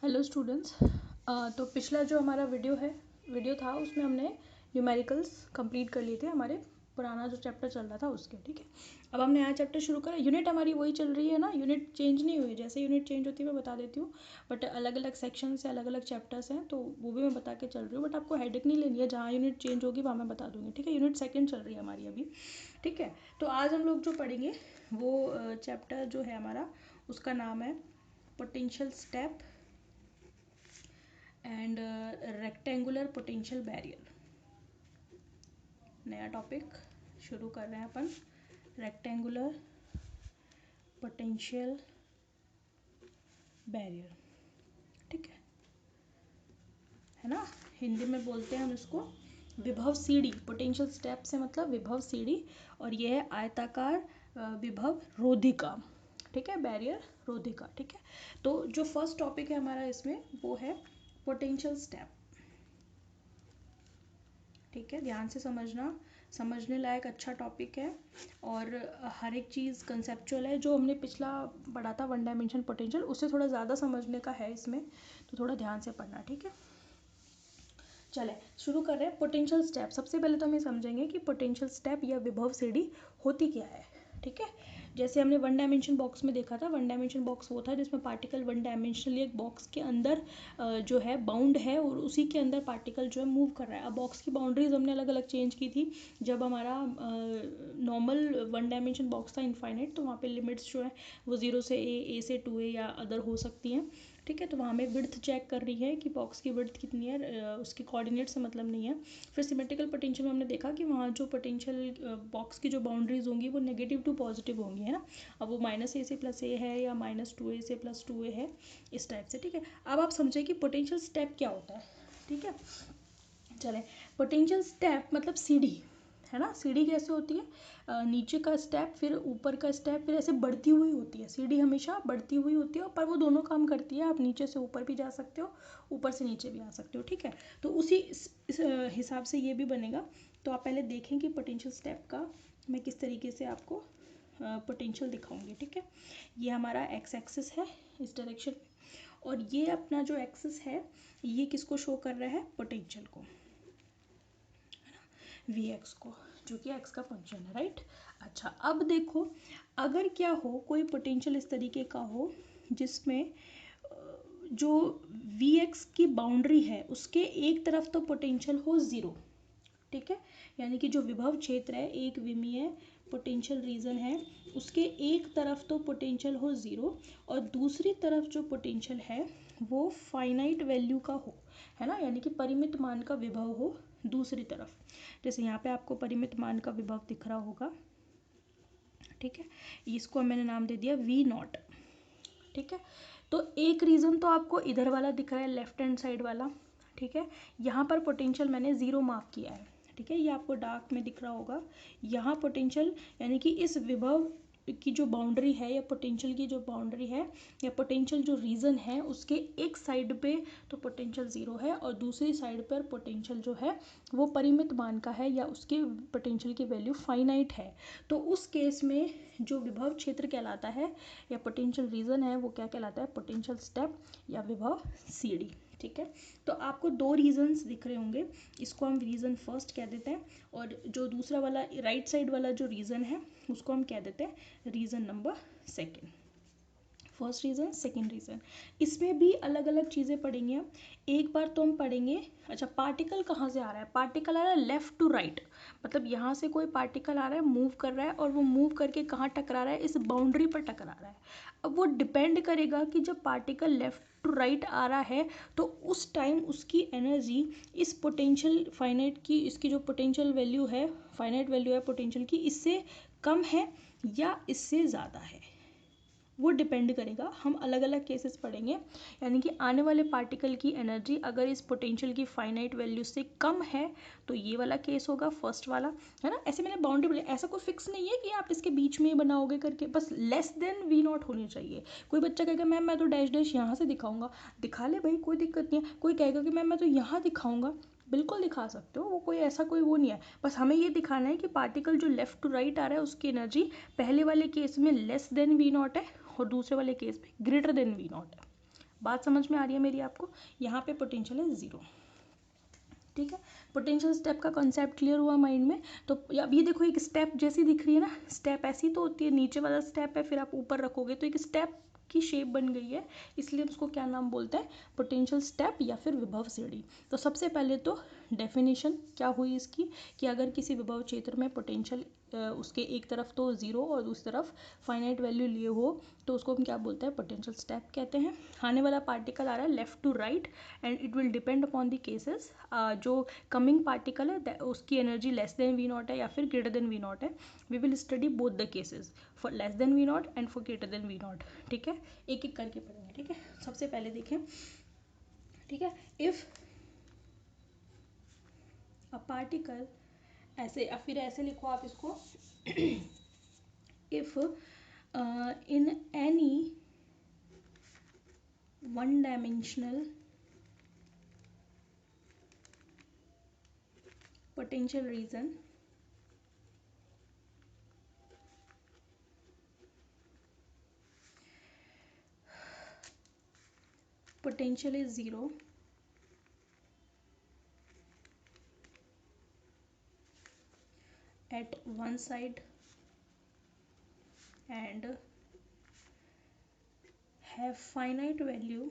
Hello students. तो पिछला जो हमारा वीडियो था उसमें हमने न्यूमेरिकल्स कंप्लीट कर लिए थे। हमारे पुराना जो चैप्टर चल रहा था उसके, ठीक है। अब हम नया चैप्टर शुरू करें। यूनिट हमारी वही चल रही है ना, यूनिट चेंज नहीं हुई। जैसे यूनिट चेंज होती है मैं बता देती हूँ, बट अलग अलग सेक्शन से अलग अलग चैप्टर्स हैं तो वो भी मैं बता के चल रही हूँ। बट आपको हेडेक नहीं लेनी है, जहाँ यूनिट चेंज होगी वहाँ मैं बता दूँगी, ठीक है। यूनिट सेकेंड चल रही है हमारी अभी, ठीक है। तो आज हम लोग जो पढ़ेंगे वो चैप्टर जो है हमारा, उसका नाम है potential step and rectangular potential barrier. नया टॉपिक शुरू कर रहे हैं अपन, रेक्टेंगुलर पोटेंशियल बैरियर, ठीक है ना। हिंदी में बोलते हैं हम इसको विभव सीढ़ी। पोटेंशियल स्टेप से मतलब विभव सीढ़ी, और यह है आयताकार विभव रोधिका, ठीक है, बैरियर रोधिका, ठीक है। तो जो फर्स्ट टॉपिक है हमारा इसमें वो है पोटेंशियल स्टेप, ठीक है। ध्यान से समझना, समझने लायक अच्छा टॉपिक है और हर एक चीज़ कंसेप्चुअल है। जो हमने पिछला पढ़ा था वन डायमेंशन पोटेंशियल, उससे थोड़ा ज़्यादा समझने का है इसमें, तो थोड़ा ध्यान से पढ़ना, ठीक है। चले शुरू कर रहे हैं। पोटेंशियल स्टेप, सबसे पहले तो हम ये समझेंगे कि पोटेंशियल स्टेप या विभव सीढ़ी होती क्या है, ठीक है। जैसे हमने वन डायमेंशन बॉक्स में देखा था, वन डायमेंशन बॉक्स वो था जिसमें पार्टिकल वन डायमेंशनली एक बॉक्स के अंदर जो है बाउंड है और उसी के अंदर पार्टिकल जो है मूव कर रहा है। अब बॉक्स की बाउंड्रीज हमने अलग अलग चेंज की थी। जब हमारा नॉर्मल वन डायमेंशन बॉक्स था इनफाइनाइट, तो वहाँ पे लिमिट्स जो है वो 0 से ए से 2a या अदर हो सकती हैं, ठीक है। तो वहाँ हमें विड्थ चेक कर रही है कि बॉक्स की विड्थ कितनी है, उसके कोऑर्डिनेट से मतलब नहीं है। फिर सिमेट्रिकल पोटेंशियल में हमने देखा कि वहाँ जो पोटेंशियल बॉक्स की जो बाउंड्रीज होंगी वो नेगेटिव टू पॉजिटिव होंगी, है ना। अब वो -a से +a है या -2a से +2a है, इस टाइप से, ठीक है। अब आप समझे कि पोटेंशियल स्टेप क्या होता है, ठीक है। चलें, पोटेंशियल स्टेप मतलब सीढ़ी, है ना। सीढ़ी कैसे होती है, नीचे का स्टेप फिर ऊपर का स्टेप फिर ऐसे बढ़ती हुई होती है। सीढ़ी हमेशा बढ़ती हुई होती है, पर वो दोनों काम करती है। आप नीचे से ऊपर भी जा सकते हो, ऊपर से नीचे भी आ सकते हो, ठीक है। तो उसी इस हिसाब से ये भी बनेगा। तो आप पहले देखें कि पोटेंशियल स्टेप का मैं किस तरीके से आपको पोटेंशियल दिखाऊंगी, ठीक है। ये हमारा एक्स एक्सिस है इस डायरेक्शन में, और ये अपना जो एक्सिस है ये किसको शो कर रहा है, पोटेंशियल को, वी एक्स को, जो कि एक्स का फंक्शन है, राइट। अच्छा, अब देखो, अगर क्या हो कोई पोटेंशियल इस तरीके का हो जिसमें जो वी एक्स की बाउंड्री है उसके एक तरफ तो पोटेंशियल हो 0, ठीक है। यानी कि जो विभव क्षेत्र है, एक विमीय पोटेंशियल रीजन है, उसके एक तरफ तो पोटेंशियल हो 0 और दूसरी तरफ जो पोटेंशियल है वो फाइनाइट वैल्यू का हो, है ना। यानी कि परिमित मान का विभव हो दूसरी तरफ। जैसे यहाँ पे आपको परिमित मान का विभव दिख रहा होगा, ठीक है। इसको मैंने नाम दे दिया V0, ठीक है। तो एक रीज़न तो आपको इधर वाला दिख रहा है, लेफ्ट हैंड साइड वाला, ठीक है। यहाँ पर पोटेंशियल मैंने 0 मार्क किया है, ठीक है। ये आपको डार्क में दिख रहा होगा। यहाँ पोटेंशियल यानी कि इस विभव की जो बाउंड्री है या पोटेंशियल की जो बाउंड्री है या पोटेंशियल जो रीजन है, उसके एक साइड पे तो पोटेंशियल 0 है और दूसरी साइड पर पोटेंशियल जो है वो परिमित मान का है या उसके पोटेंशियल की वैल्यू फाइनाइट है। तो उस केस में जो विभव क्षेत्र कहलाता है या पोटेंशियल रीजन है वो क्या कहलाता है, पोटेंशियल स्टेप या विभव सीढ़ी, ठीक है। तो आपको दो रीजन्स दिख रहे होंगे, इसको हम रीजन फर्स्ट कह देते हैं और जो दूसरा वाला राइट साइड वाला जो रीजन है उसको हम कह देते हैं region number second. First region, second region, इसमें भी अलग अलग चीज़ें पढ़ेंगे हम। एक बार तो हम पढ़ेंगे, अच्छा पार्टिकल कहाँ से आ रहा है, पार्टिकल आ रहा है लेफ़्ट टू राइट, मतलब यहाँ से कोई पार्टिकल आ रहा है, मूव कर रहा है और वो मूव करके कहाँ टकरा रहा है, इस बाउंड्री पर टकरा रहा है। अब वो डिपेंड करेगा कि जब पार्टिकल लेफ़्ट टू राइट आ रहा है तो उस टाइम उसकी एनर्जी इस पोटेंशियल फाइनाइट की, इसकी जो पोटेंशियल वैल्यू है, फाइनाइट वैल्यू है पोटेंशियल की, इससे कम है या इससे ज़्यादा है, वो डिपेंड करेगा। हम अलग अलग केसेस पढ़ेंगे। यानी कि आने वाले पार्टिकल की एनर्जी अगर इस पोटेंशियल की फाइनाइट वैल्यू से कम है तो ये वाला केस होगा, फर्स्ट वाला, है ना। ऐसे मैंने बाउंड्री बनाई, ऐसा कोई फिक्स नहीं है कि आप इसके बीच में बनाओगे करके, बस लेस देन V0 होनी चाहिए। कोई बच्चा कहेगा मैम मैं तो डैश डैश यहाँ से दिखाऊंगा, दिखा ले भाई, कोई दिक्कत नहीं है। कोई कहेगा कि मैम मैं तो यहाँ दिखाऊंगा, बिल्कुल दिखा सकते हो, वो कोई ऐसा कोई वो नहीं है। बस हमें ये दिखाना है कि पार्टिकल जो लेफ़्ट टू राइट आ रहा है उसकी एनर्जी पहले वाले केस में लेस देन V0 है और दूसरे वाले केस में ग्रेटर देन V0 है, बात समझ में आ रही है मेरी आपको? यहाँ पे पोटेंशियल है 0। ठीक है, पोटेंशियल स्टेप का कॉन्सेप्ट क्लियर हुआ माइंड में? तो अब ये देखो, एक स्टेप जैसी दिख रही है ना, स्टेप ऐसी तो होती है, नीचे वाला स्टेप है, फिर आप ऊपर रखोगे तो एक स्टेप की शेप बन गई है, इसलिए हम उसको क्या नाम बोलते हैं? पोटेंशियल स्टेप या फिर विभव सीढ़ी। तो सबसे पहले तो डेफिनेशन क्या हुई इसकी, कि अगर किसी विभव क्षेत्र में पोटेंशियल उसके एक तरफ तो 0 और दूसरी तरफ फाइनाइट वैल्यू लिए हो तो उसको हम क्या बोलते हैं? पोटेंशियल स्टेप कहते हैं। आने वाला पार्टिकल आ रहा है left to right and it will depend upon the cases. जो कमिंग पार्टिकल है उसकी energy less than V naught है या फिर ग्रेटर देन वी नॉट है। We will study both the cases, for less than V naught and for greater than V naught. ठीक है, एक एक करके पढ़ेंगे। ठीक है, सबसे पहले देखें, ठीक है, इफ अ पार्टिकल, ऐसे या फिर ऐसे लिखो आप इसको, if in any one dimensional potential region potential is 0 at one side and have finite value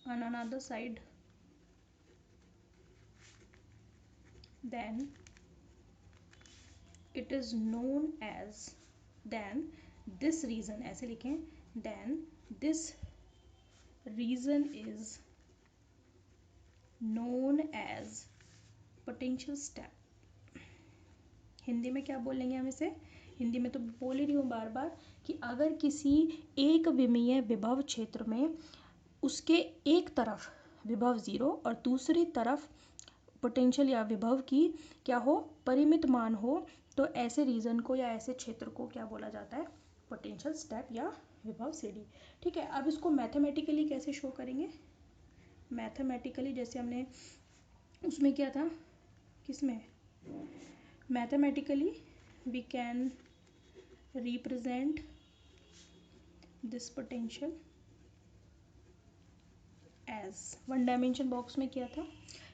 on another side, then it is known as, then this region, ऐसे लिखें, then this region is known as potential step। Hindi में क्या बोलेंगे हम इसे? हिंदी में तो बोल ही रही हूँ बार बार कि अगर किसी एक विमीय विभव क्षेत्र में उसके एक तरफ विभव 0 और दूसरी तरफ पोटेंशियल या विभव की क्या हो? परिमित मान हो, तो ऐसे रीजन को या ऐसे क्षेत्र को क्या बोला जाता है? पोटेंशियल स्टेप या विभव सीढ़ी। ठीक है, अब इसको मैथमेटिकली कैसे शो करेंगे? मैथमेटिकली जैसे हमने उसमें किया था, किसमें? Mathematically we can represent this potential as, one dimension box में किया था।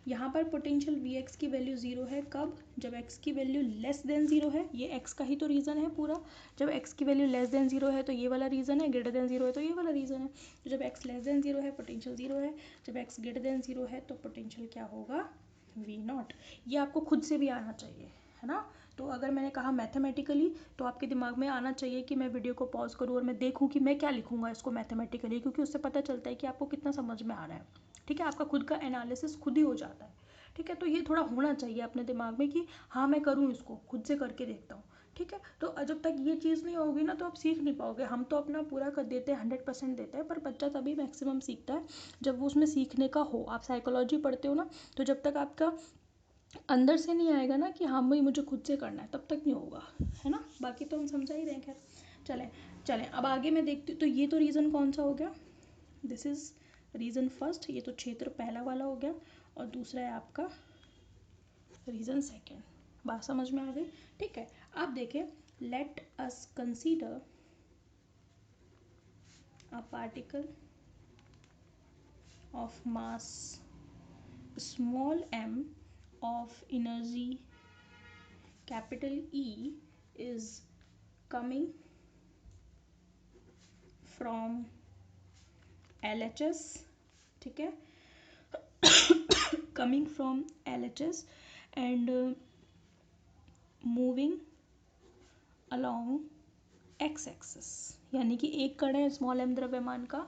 यहाँ पर पोटेंशियल वी एक्स की वैल्यू 0 है, कब? जब एक्स की वैल्यू लेस देन 0 है। ये एक्स का ही तो रीज़न है पूरा। जब एक्स की वैल्यू लेस देन 0 है तो ये वाला रीज़न है, ग्रेटर देन 0 है तो ये वाला रीज़न है। तो जब एक्स लेस देन 0 है पोटेंशियल 0 है, जब एक्स ग्रेटर देन 0 है तो पोटेंशियल क्या होगा? V naught. ये आपको खुद से भी आना चाहिए, है ना? तो अगर मैंने कहा मैथमेटिकली तो आपके दिमाग में आना चाहिए कि मैं वीडियो को पॉज करूँ और मैं देखूँ कि मैं क्या लिखूँगा इसको मैथमेटिकली, क्योंकि उससे पता चलता है कि आपको कितना समझ में आ रहा है। ठीक है, आपका खुद का एनालिसिस खुद ही हो जाता है। ठीक है, तो ये थोड़ा होना चाहिए अपने दिमाग में कि हाँ मैं करूँ, इसको खुद से करके देखता हूँ। ठीक है, तो जब तक ये चीज़ नहीं होगी ना तो आप सीख नहीं पाओगे। हम तो अपना पूरा कर देते हैं, 100% देते हैं, पर बच्चा तभी मैक्सिमम सीखता है जब वो उसमें सीखने का हो। आप साइकोलॉजी पढ़ते हो ना, तो जब तक आपका अंदर से नहीं आएगा ना कि हाँ भाई मुझे खुद से करना है, तब तक नहीं होगा, है ना? बाकी तो हम समझा ही रहे हैं। खैर चलें चलें, अब आगे मैं देखती हूँ। तो ये तो रीज़न कौन सा हो गया? दिस इज़ रीज़न फर्स्ट, ये तो क्षेत्र पहला वाला हो गया, और दूसरा है आपका रीज़न सेकेंड। बात समझ में आ गई? ठीक है, अब देखें, let us consider a particle of mass small m of energy capital E is coming from LHS, ठीक है, coming from LHS and moving along x axis, यानी कि एक कण है स्मॉल m द्रव्यमान का,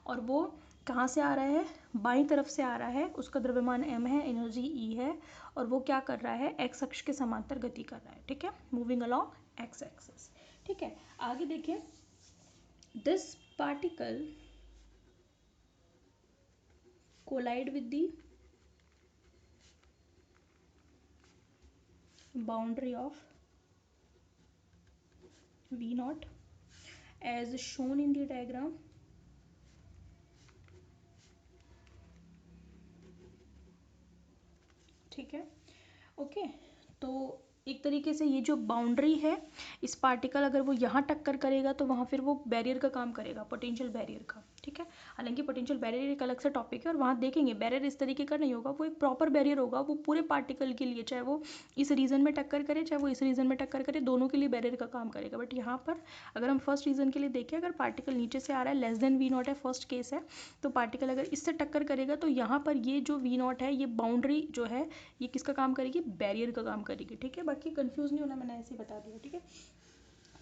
और वो कहाँ से आ रहा है? बाईं तरफ से आ रहा है, उसका द्रव्यमान m है, एनर्जी E है, और वो क्या कर रहा है? x अक्ष के समांतर गति कर रहा है। ठीक है, मूविंग अलॉन्ग x एक्सिस। ठीक है, आगे देखिए, this particle collide with the boundary of V naught as shown in the diagram। ठीक है, ओके, तो एक तरीके से ये जो बाउंड्री है, इस पार्टिकल अगर वो यहाँ टक्कर करेगा तो वहाँ फिर वो बैरियर का काम करेगा, पोटेंशियल बैरियर का, ठीक है। हालांकि पोटेंशियल बैरियर एक अलग से टॉपिक है और वहाँ देखेंगे बैरियर इस तरीके का नहीं होगा, वो एक प्रॉपर बैरियर होगा, वो पूरे पार्टिकल के लिए, चाहे वो इस रीजन में टक्कर करे चाहे वो इस रीजन में टक्कर करे, दोनों के लिए बैरियर का काम करेगा। बट यहाँ पर अगर हम फर्स्ट रीजन के लिए देखें, अगर पार्टिकल नीचे से आ रहा है, लेस देन वी नॉट है, फर्स्ट केस है, तो पार्टिकल अगर इससे टक्कर करेगा तो यहाँ पर ये जो वी नॉट है, ये बाउंड्री जो है, ये किसका काम करेगी, बैरियर का काम करेगी, ठीक है। बाकी कंफ्यूज नहीं होना, मैंने ऐसे ही बता दिया, ठीक है।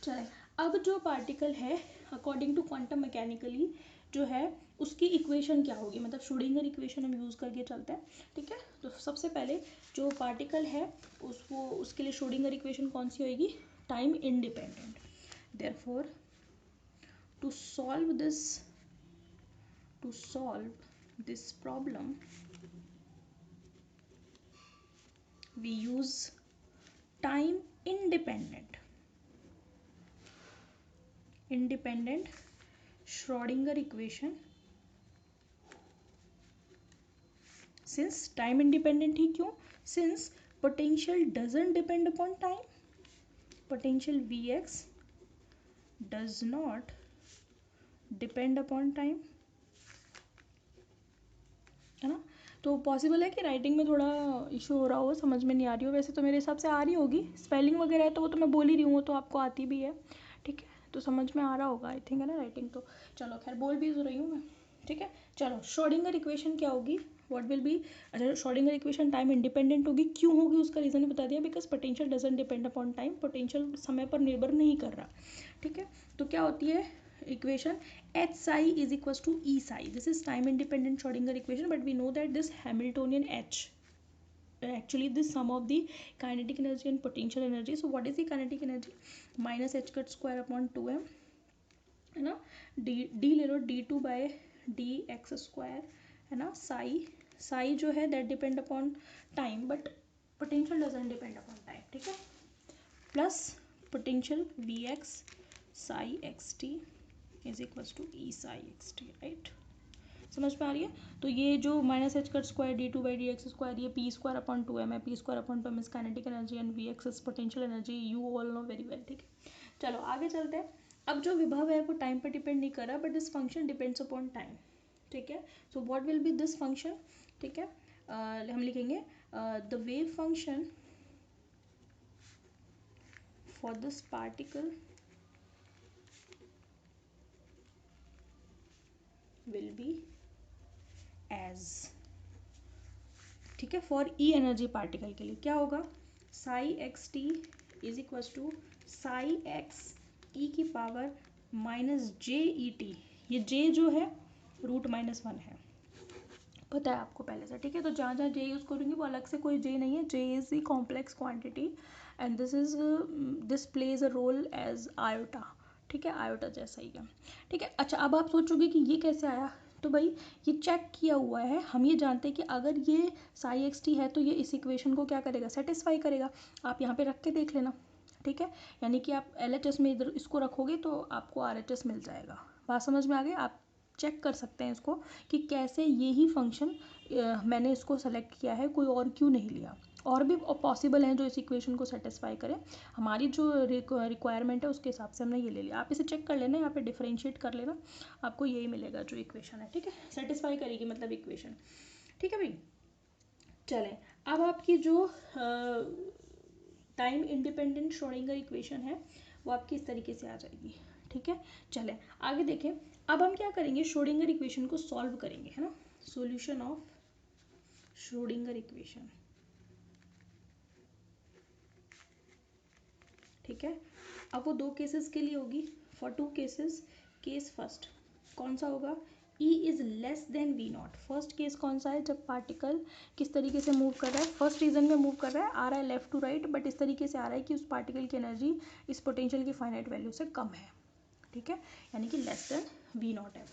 चलें, अब जो पार्टिकल है अकॉर्डिंग टू क्वांटम मैकेनिकली जो है उसकी इक्वेशन क्या होगी, मतलब श्रोडिंगर इक्वेशन हम यूज़ करके चलते हैं, ठीक है। तो सबसे पहले जो पार्टिकल है उसको, उसके लिए श्रोडिंगर इक्वेशन कौन सी होगी, time independent. Therefore to solve this problem we use time independent Schrodinger equation। since time independent ही क्यों, since potential doesn't depend upon time, potential Vx does not depend upon time, है ना। तो possible है कि राइटिंग में थोड़ा issue हो रहा हो, समझ में नहीं आ रही हो, वैसे तो मेरे हिसाब से आ रही होगी, स्पेलिंग वगैरह है तो वो तो मैं बोल ही रही हूँ, तो आपको आती भी है, ठीक है, तो समझ में आ रहा होगा आई थिंक, है ना। राइटिंग तो चलो खैर बोल भी तो रही हूँ मैं, ठीक है। चलो श्रोडिंगर इक्वेशन क्या होगी, व्हाट विल बी, अच्छा श्रोडिंगर इक्वेशन टाइम इंडिपेंडेंट होगी, क्यों होगी उसका रीज़न बता दिया, because potential doesn't depend upon time, potential समय पर निर्भर नहीं कर रहा, ठीक है। तो क्या होती है equation, h psi is equals to E psi. This is time independent Schrodinger equation, but we know that this Hamiltonian h, actually this sum of the kinetic energy and potential energy. So what is the kinetic energy, minus h cut square upon 2m, है ना, d ले लो d2 by dx square, है ना, psi जो है that depend upon time but potential doesn't depend upon time, ठीक है, plus potential Vx psi xt is equals to E psi x T, right, समझ में आ रही है। तो ये जो minus H cut square D two by D X square, ये पी स्क्वायर अपॉन 2m है, P square upon 2m is kinetic energy and V X is potential energy, you all know very well, ठीक है। चलो आगे चलते हैं। अब जो विभव है वो टाइम पर डिपेंड नहीं कर रहा, but this function depends upon time, ठीक है। So what will be this function, ठीक है, हम लिखेंगे the wave function for this particle will be as, ठीक है, फॉर ई एनर्जी पार्टिकल के लिए क्या होगा, psi x t is equal to psi x e की power minus j e t, ये जे जो है √-1 है, पता है आपको पहले से, ठीक है। तो जहाँ जहाँ जे यूज़ करूँगी वो अलग से कोई जे नहीं है, j is the complex quantity and this plays a role as iota, ठीक है, आयोटा जैसा ही है, ठीक है। अच्छा अब आप सोचोगे कि ये कैसे आया, तो भाई ये चेक किया हुआ है, हम ये जानते हैं कि अगर ये साई एक्स टी है तो ये इस इक्वेशन को क्या करेगा, सेटिस्फाई करेगा। आप यहाँ पे रख के देख लेना, ठीक है, यानी कि आप एल एच एस में इधर इसको रखोगे तो आपको आर एच एस मिल जाएगा, बात समझ में आ गई। आप चेक कर सकते हैं इसको कि कैसे ये ही फंक्शन मैंने इसको सेलेक्ट किया है, कोई और क्यों नहीं लिया, और भी पॉसिबल हैं जो इस इक्वेशन को सेटिस्फाई करें, हमारी जो रिक्वायरमेंट है उसके हिसाब से हमने ये ले लिया। आप इसे चेक कर लेना, यहाँ पे डिफरेंशिएट कर लेना, आपको यही मिलेगा जो इक्वेशन है, ठीक है, सेटिस्फाई करेगी मतलब इक्वेशन, ठीक है भाई। चलें, अब आपकी जो टाइम इंडिपेंडेंट श्रोडिंगर इक्वेशन है वो आपकी इस तरीके से आ जाएगी, ठीक है। चलें आगे देखें, अब हम क्या करेंगे, श्रोडिंगर इक्वेशन को सॉल्व करेंगे, है ना, सॉल्यूशन ऑफ श्रोडिंगर इक्वेशन, ठीक है। अब वो दो केसेस के लिए होगी, for two cases, case first कौन सा होगा, E is less than V naught, first case कौन सा है, जब पार्टिकल किस तरीके से मूव कर रहा है, फर्स्ट रीजन में मूव कर रहा है, आ रहा है लेफ्ट टू राइट, बट इस तरीके से आ रहा है कि उस पार्टिकल की एनर्जी इस पोटेंशियल की फाइनाइट वैल्यू से कम है, ठीक है, यानी कि लेस देन वी नॉट है,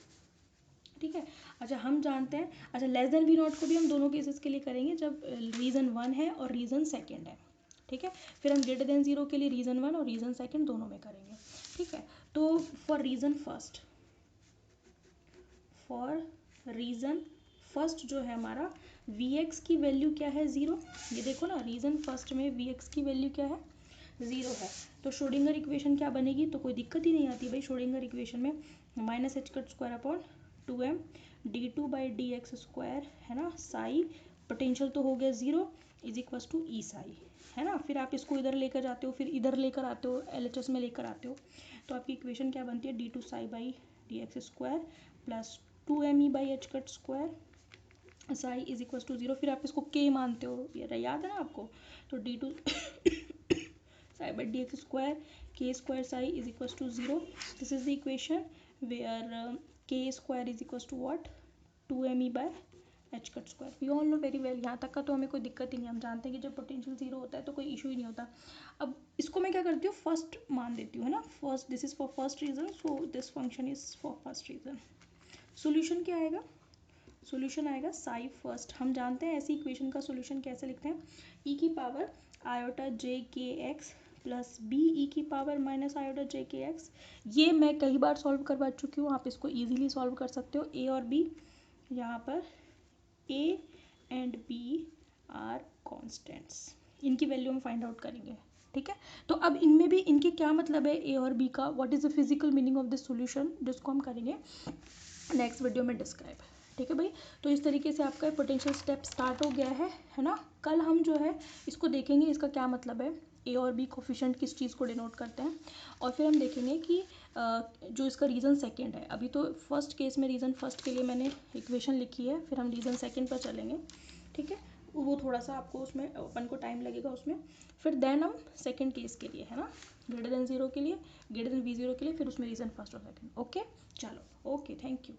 ठीक है। अच्छा हम जानते हैं, अच्छा लेस देन वी नॉट को भी हम दोनों केसेस के लिए करेंगे जब रीज़न 1 है और रीज़न 2 है, ठीक है। फिर हम ग्रेटर देन 0 के लिए रीज़न 1 और रीज़न 2 दोनों में करेंगे, ठीक है। तो फॉर रीज़न फर्स्ट जो है हमारा वी एक्स की वैल्यू क्या है 0, ये देखो ना रीज़न फर्स्ट में वी एक्स की वैल्यू क्या है 0 है, तो श्रोडिंगर इक्वेशन क्या बनेगी, तो कोई दिक्कत ही नहीं आती भाई श्रोडिंगर इक्वेशन में minus H cut square upon 2m d2/dx² है ना, साई पोटेंशियल तो हो गया 0 is equal to E Sai, है ना। फिर आप इसको इधर लेकर जाते हो, फिर इधर लेकर आते हो, LHS में लेकर आते हो, तो आपकी इक्वेशन क्या बनती है d2 साई/dx² plus 2me/h² psi is equal to 0, फिर आप इसको k मानते हो, ये याद है ना आपको, तो d2 साई/dx² k² psi is equal to 0, this is the equation where k² is equal to what 2me/h²। We all know very well, यहाँ तक का तो हमें कोई दिक्कत ही नहीं, हम जानते हैं कि जब पोटेंशियल 0 होता है तो कोई इशू ही नहीं होता। अब इसको मैं क्या करती हूँ, फर्स्ट मान देती हूँ, है ना, first, this is for first region, so this function is for first region. Solution क्या आएगा, सोल्यूशन आएगा साई फर्स्ट, हम जानते हैं ऐसी इक्वेशन का सोल्यूशन कैसे लिखते हैं, ई की पावर आयोटा जे के एक्स प्लस बी ई की पावर माइनस आयोटा जे के एक्स। ये मैं कई बार सॉल्व करवा चुकी हूँ, आप इसको इजीली सॉल्व कर सकते हो। ए और बी, यहाँ पर A and B are constants, इनकी वैल्यू हम फाइंड आउट करेंगे, ठीक है। तो अब इनमें भी इनके क्या मतलब है ए और बी का, what is the physical meaning of this solution, जिसको हम करेंगे नेक्स्ट वीडियो में डिस्क्राइब, ठीक है भाई। तो इस तरीके से आपका पोटेंशियल स्टेप स्टार्ट हो गया है ना। कल हम जो है इसको देखेंगे, इसका क्या मतलब है, ए और बी कोफिशिएंट किस चीज़ को डिनोट करते हैं, और फिर हम देखेंगे कि जो इसका रीज़न सेकंड है, अभी तो फर्स्ट केस में रीज़न फर्स्ट के लिए मैंने इक्वेशन लिखी है, फिर हम रीज़न सेकंड पर चलेंगे, ठीक है। वो थोड़ा सा आपको उसमें अपन को टाइम लगेगा उसमें, फिर देन हम सेकंड केस के लिए, है ना, ग्रेटर देन 0 के लिए, ग्रेटर देन v0 के लिए, फिर उसमें रीज़न फर्स्ट और सेकंड, ओके। चलो ओके, थैंक यू।